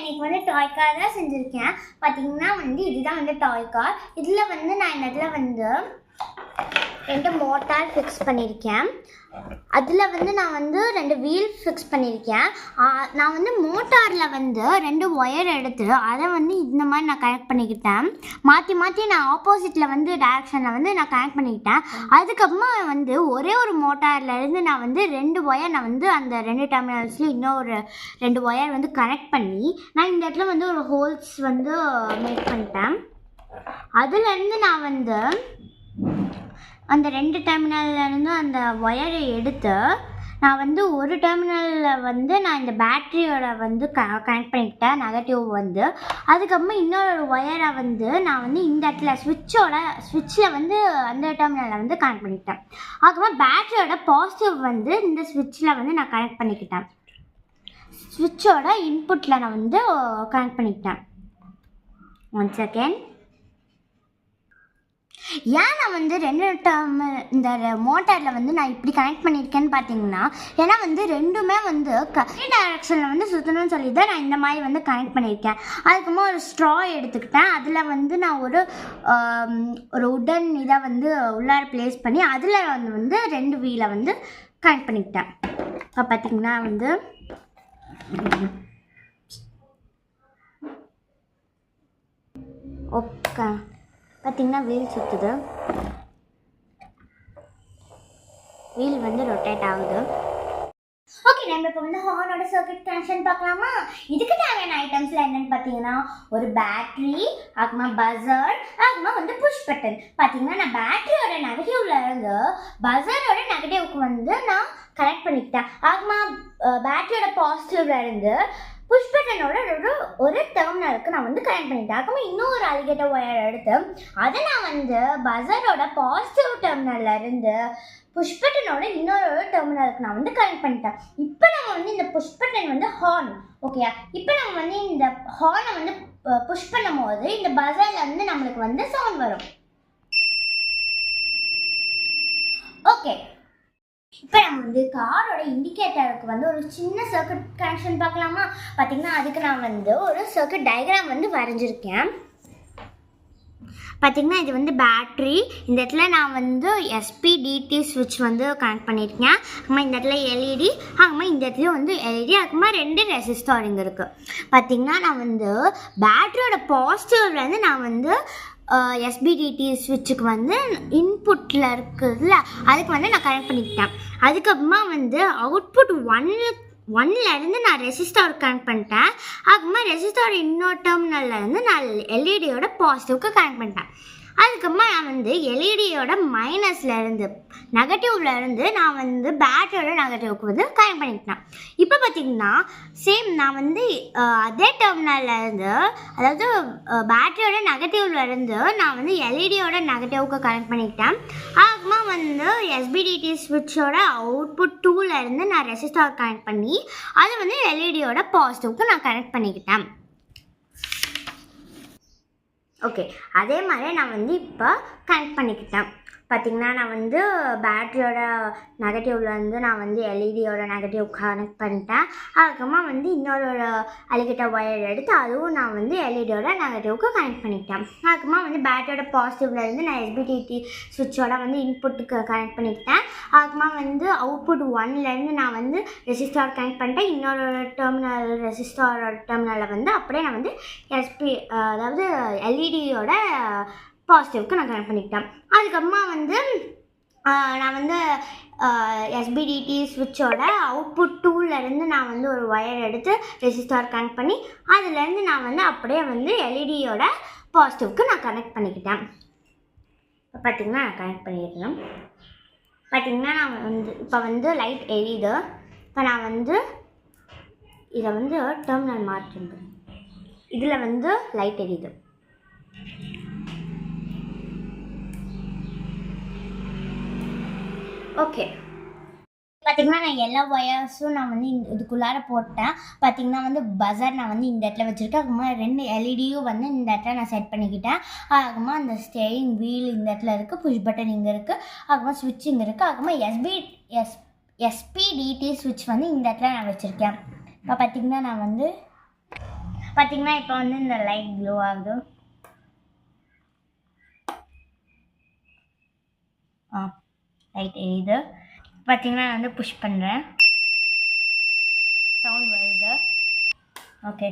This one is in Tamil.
இன்னைக்கு வந்து டாய் கார் தான் செஞ்சுருக்கேன். பார்த்தீங்கன்னா வந்து இதுதான் வந்து டாய் கார். இதில் வந்து நான் இந்த இடத்துல வந்து 2 மோட்டார் ஃபிக்ஸ் பண்ணியிருக்கேன். அதில் வந்து நான் வந்து 2 வீல் ஃபிக்ஸ் பண்ணியிருக்கேன். நான் வந்து மோட்டாரில் வந்து 2 ஒயர் எடுத்து அதை வந்து இந்த மாதிரி நான் கனெக்ட் பண்ணிக்கிட்டேன். மாற்றி மாற்றி நான் ஆப்போசிட்டில் வந்து டைரக்ஷனில் வந்து நான் கனெக்ட் பண்ணிக்கிட்டேன். அதுக்கப்புறமா வந்து ஒரே ஒரு மோட்டார்லேருந்து நான் வந்து 2 ஒயர் நான் வந்து அந்த 2 டெர்மினல்ஸ்லையும் இன்னொரு 2 ஒயர் வந்து கனெக்ட் பண்ணி நான் இந்த இடத்துல வந்து ஒரு ஹோல்ஸ் வந்து மேக் பண்ணிட்டேன். அதுலேருந்து நான் வந்து அந்த 2 டெர்மினல்லேருந்து அந்த ஒயரை எடுத்து நான் வந்து ஒரு டெர்மினலில் வந்து நான் இந்த பேட்டரியோட வந்து கனெக்ட் பண்ணிக்கிட்டேன் நெகட்டிவ் வந்து. அதுக்கப்புறமா இன்னொரு ஒயரை வந்து நான் வந்து இந்த இடத்துல ஸ்விட்சில் வந்து அந்த டெர்மினலில் வந்து கனெக்ட் பண்ணிக்கிட்டேன். அதுக்கப்புறமா பேட்டரியோட பாசிட்டிவ் வந்து இந்த ஸ்விட்சில் வந்து நான் கனெக்ட் பண்ணிக்கிட்டேன். ஸ்விட்சோட இன்புட்டில் நான் வந்து கனெக்ட் பண்ணிக்கிட்டேன். 1 செகண்ட். ஏன் நான் வந்து 2 இந்த மோட்டாரில் வந்து நான் இப்படி கனெக்ட் பண்ணியிருக்கேன்னு பார்த்தீங்கன்னா, ஏன்னா வந்து ரெண்டுமே வந்து டைரக்ஷனில் வந்து சுற்றணும்னு சொல்லி தான் நான் இந்த மாதிரி வந்து கனெக்ட் பண்ணியிருக்கேன். அதுக்கப்புறமா ஒரு ஸ்ட்ரா எடுத்துக்கிட்டேன். அதில் வந்து நான் ஒரு உடன் இதை வந்து உள்ளார ப்ளேஸ் பண்ணி அதில் வந்து 2 வீலை வந்து கனெக்ட் பண்ணிக்கிட்டேன். இப்போ பார்த்தீங்கன்னா வந்து ஓகே பார்த்தீங்கன்னா வீல் சுற்றுது. வீல் வந்து ரொட்டேட் ஆகுது. ஓகே, நம்ம இப்போ வந்து ஹார்னோட சர்க்யூட் கனெக்ஷன் பார்க்கலாமா? இதுக்கு தேவையான ஐட்டம்ஸ்லாம் என்னென்னு பார்த்தீங்கன்னா, ஒரு பேட்ரி, அதுமா பஸர், அதுமா வந்து புஷ் பட்டன். பார்த்தீங்கன்னா நான் பேட்டரியோட நெகட்டிவ்ல இருந்து பஸரோட நெகட்டிவ்க்கு வந்து நான் கனெக்ட் பண்ணிக்கிட்டேன். அதுமா பேட்டரியோட பாசிட்டிவ்ல இருந்து புஷ் பட்டனோட ஒரு டெர்மினலுக்கு நான் வந்து கனெக்ட் பண்ணிட்டேன். அதுக்கப்புறம் இன்னொரு அலிகேட்டர் ஒயர் எடுத்து அதை நான் வந்து பஸரோட பாசிட்டிவ் டெர்மினல்ல இருந்து புஷ் பட்டனோட இன்னொரு டெர்மினலுக்கு நான் வந்து கனெக்ட் பண்ணிட்டேன். இப்போ நம்ம வந்து இந்த புஷ் பட்டன் வந்து ஹார்ன். ஓகேயா? இப்போ நம்ம வந்து இந்த ஹார்னை வந்து புஷ் பண்ணும் போது இந்த பஸர்ல இருந்து நம்மளுக்கு வந்து சவுண்ட் வரும். ஓகே, இப்போ நம்ம வந்து காரோட இண்டிகேட்டருக்கு வந்து ஒரு சின்ன சர்க்யூட் கனெக்ஷன் பார்க்கலாமா? பார்த்தீங்கன்னா அதுக்கு நான் வந்து ஒரு சர்க்யூட் டயக்ராம் வந்து வரைஞ்சிருக்கேன். பார்த்தீங்கன்னா இது வந்து பேட்ரி. இந்த இடத்துல நான் வந்து SPDT ஸ்விட்ச் வந்து கனெக்ட் பண்ணியிருக்கேன். அதுமாதிரி இந்த இடத்துல LED, அதுமாதிரி இந்த இடத்துல வந்து LED, அதுமாதிரி 2 ரெசிஸ்டார் இங்கே இருக்குது. பார்த்தீங்கன்னா நான் வந்து பேட்டரியோட பாசிட்டிவ்லேருந்து நான் வந்து SPDT ஸ்விட்சுக்கு வந்து இன்புட்டில் இருக்குதுல்ல அதுக்கு வந்து நான் கனெக்ட் பண்ணிக்கிட்டேன். அதுக்கப்புறமா வந்து அவுட்புட் 1லேருந்து நான் ரெசிஸ்டார் கனெக்ட் பண்ணிட்டேன். அதுக்கப்புறமா ரெசிஸ்டார் இன்னொரு டெர்மினல்லேருந்து நான் LEDயோட பாசிட்டிவ்க்கு கனெக்ட் பண்ணிட்டேன். அதுக்கப்புறமா நான் வந்து LEDயோட மைனஸ்லேருந்து நெகட்டிவ்லேருந்து நான் வந்து பேட்டரியோட நெகட்டிவ்க்கு வந்து கனெக்ட் பண்ணிக்கிட்டேன். இப்போ பார்த்தீங்கன்னா சேம் நான் வந்து அதே டெர்மினல்லேருந்து, அதாவது பேட்டரியோட நெகட்டிவ்லேருந்து நான் வந்து LEDயோட நெகட்டிவ்க்கு கனெக்ட் பண்ணிக்கிட்டேன். அதுக்கப்புறமா வந்து SPDT ஸ்விட்சோட அவுட்புட் 2லேருந்து நான் ரெசிஸ்டார் கனெக்ட் பண்ணி அது வந்து LEDயோட பாசிட்டிவ்க்கு நான் கனெக்ட் பண்ணிக்கிட்டேன். ஓகே, அதே மாதிரி நான் வந்து இப்போ கனெக்ட் பண்ணிக்கிட்டேன். பார்த்திங்கன்னா நான் வந்து பேட்டரியோட நெகட்டிவ்லேருந்து நான் வந்து LEDயோட நெகட்டிவ் கனெக்ட் பண்ணிட்டேன். அதுக்கப்புறமா வந்து இன்னொரு அலிகேட்டர் ஒயர் எடுத்து அதுவும் நான் வந்து LEDயோட நெகட்டிவ்க்கு கனெக்ட் பண்ணிக்கிட்டேன். அதுக்கப்புறமா வந்து பேட்டரியோட பாசிட்டிவ்லேருந்து நான் SPDT ஸ்விட்சோட வந்து இன்புட்டுக்கு கனெக்ட் பண்ணிக்கிட்டேன். அதுக்கப்புறமா வந்து அவுட்புட் 1லேருந்து நான் வந்து ரெசிஸ்டார் கனெக்ட் பண்ணிட்டேன். இன்னொரு ரெசிஸ்டாரோட டெர்மினலில் வந்து அப்படியே நான் வந்து அதாவது LEDயோட பாசிட்டிவ்க்கு நான் கனெக்ட் பண்ணிக்கிட்டேன். அதுக்கப்புறமா வந்து நான் வந்து SPDT ஸ்விட்சோட அவுட்புட் 2லேருந்து நான் வந்து ஒரு ஒயர் எடுத்து ரெசிஸ்டார் கனெக்ட் பண்ணி அதுலேருந்து நான் வந்து அப்படியே வந்து LEDயோட பாசிட்டிவ்க்கு நான் கனெக்ட் பண்ணிக்கிட்டேன். இப்போ பார்த்திங்கன்னா நான் கனெக்ட் பண்ணியிருக்கேன். பார்த்திங்கன்னா நான் வந்து இப்போ வந்து லைட் எரியுது. இப்போ நான் வந்து இதை வந்து டெர்மினல் மாற்றிருக்கேன். இதில் வந்து லைட் எரியுது. ஓகே, பார்த்திங்கன்னா நான் எல்லா ஒயர்ஸும் நான் வந்து இதுக்குள்ளார போட்டேன். பார்த்திங்கன்னா வந்து பஸர் நான் வந்து இந்த இடத்துல வச்சுருக்கேன். அதுக்கப்புறமா 2 LEDயும் வந்து இந்த இடத்துல நான் செட் பண்ணிக்கிட்டேன். அதுக்கப்புறமா அந்த ஸ்டேரிங் வீல் இந்த இடத்துல இருக்குது, புஷ் பட்டன் இங்கே இருக்குது, அதுக்கப்புறமா ஸ்விட்ச் இங்கே இருக்குது, அதுக்கப்புறமா SPDT ஸ்விட்ச் வந்து இந்த இடத்துல நான் வச்சுருக்கேன். இப்போ பார்த்திங்கன்னா நான் வந்து பார்த்தீங்கன்னா இப்போ வந்து இந்த லைட் க்ளோ ஆகுது. லைட் எரியுது. பார்த்தீங்கன்னா நான் வந்து புஷ் பண்ணுறேன், சவுண்ட் வருது. ஓகே,